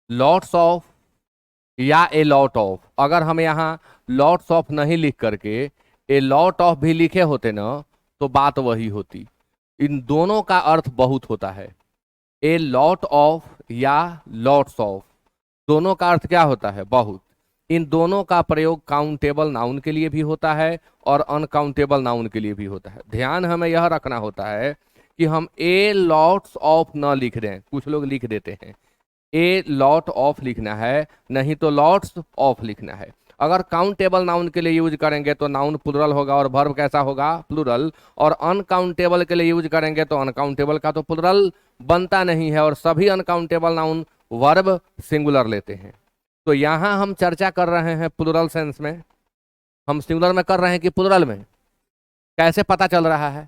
Lots of या ए lot of. अगर हम यहाँ लॉट्स ऑफ नहीं लिख करके ए लॉट ऑफ भी लिखे होते ना तो बात वही होती। इन दोनों का अर्थ बहुत होता है। ए लॉट ऑफ या लॉट्स ऑफ, दोनों का अर्थ क्या होता है? बहुत। इन दोनों का प्रयोग काउंटेबल नाउन के लिए भी होता है और अनकाउंटेबल नाउन के लिए भी होता है। ध्यान हमें यह रखना होता है कि हम ए लॉट्स ऑफ न लिख दें। कुछ लोग लिख देते हैं, ए लॉट ऑफ लिखना है, नहीं तो लॉट्स ऑफ लिखना है। अगर काउंटेबल नाउन के लिए यूज करेंगे तो नाउन प्लुरल होगा और वर्ब कैसा होगा? प्लुरल। और अनकाउंटेबल के लिए यूज करेंगे तो अनकाउंटेबल का तो प्लुरल बनता नहीं है और सभी अनकाउंटेबल नाउन वर्ब सिंगुलर लेते हैं। तो यहां हम चर्चा कर रहे हैं प्लुरल सेंस में, हम सिंगुलर में कर रहे हैं कि प्लुरल में? कैसे पता चल रहा है?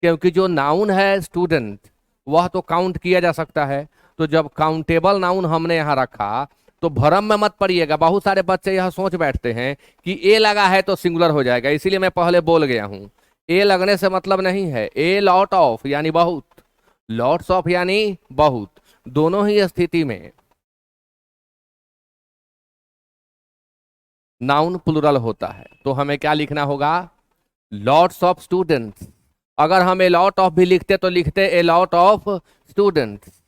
क्योंकि जो नाउन है स्टूडेंट वह तो काउंट किया जा सकता है। तो जब काउंटेबल नाउन हमने यहाँ रखा तो भ्रम में मत पड़िएगा। बहुत सारे बच्चे यह सोच बैठते हैं कि ए लगा है तो सिंगुलर हो जाएगा, इसीलिए मैं पहले बोल गया हूं ए लगने से मतलब नहीं है। ए लॉट ऑफ यानी बहुत, लॉट्स ऑफ यानी बहुत, दोनों ही स्थिति में नाउन प्लुरल होता है। तो हमें क्या लिखना होगा? Lots of students. अगर हम ए लॉट ऑफ भी लिखते तो लिखते ए लॉट ऑफ स्टूडेंट्स,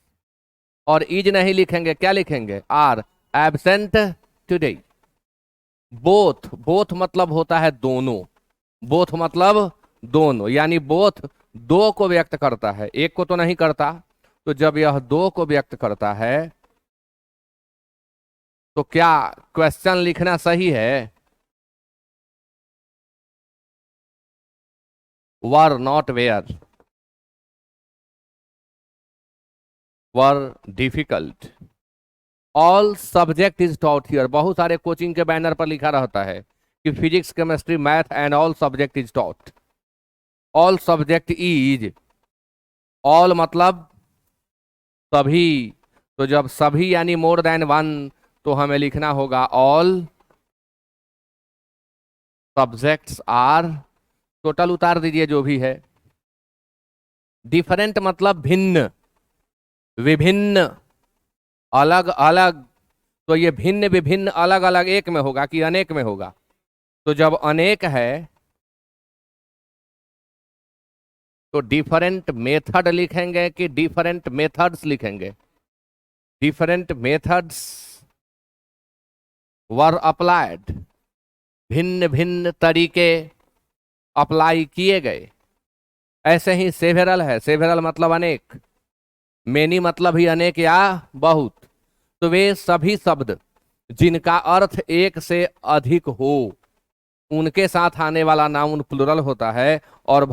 और इज नहीं लिखेंगे, क्या लिखेंगे? Are absent today. Both, both मतलब होता है दोनों, बोथ मतलब दोनों, यानी बोथ दो को व्यक्त करता है, एक को तो नहीं करता। तो जब यह दो को व्यक्त करता है तो क्या क्वेश्चन लिखना सही है? Were not where, were difficult, all subject is taught here. बहुत सारे कोचिंग के बैनर पर लिखा रहता है कि physics chemistry math and all subject is taught. All subject is, all मतलब सभी। तो जब सभी यानी मोर देन वन तो हमें लिखना होगा ऑल सब्जेक्ट्स आर, टोटल उतार दीजिए जो भी है। डिफरेंट मतलब भिन्न, विभिन्न, अलग अलग। तो ये भिन्न विभिन्न अलग अलग एक में होगा कि अनेक में होगा? तो जब अनेक है तो डिफरेंट मेथड लिखेंगे कि डिफरेंट मेथड्स लिखेंगे? डिफरेंट मेथड्स वर अप्लाइड, भिन्न भिन्न तरीके अप्लाई किए गए। ऐसे ही सेवेरल है, सेवेरल मतलब अनेक, मेनी मतलब ही अनेक या बहुत। तो वे सभी शब्द जिनका अर्थ एक से अधिक हो उनके साथ आने वाला नाउन प्लुरल होता है और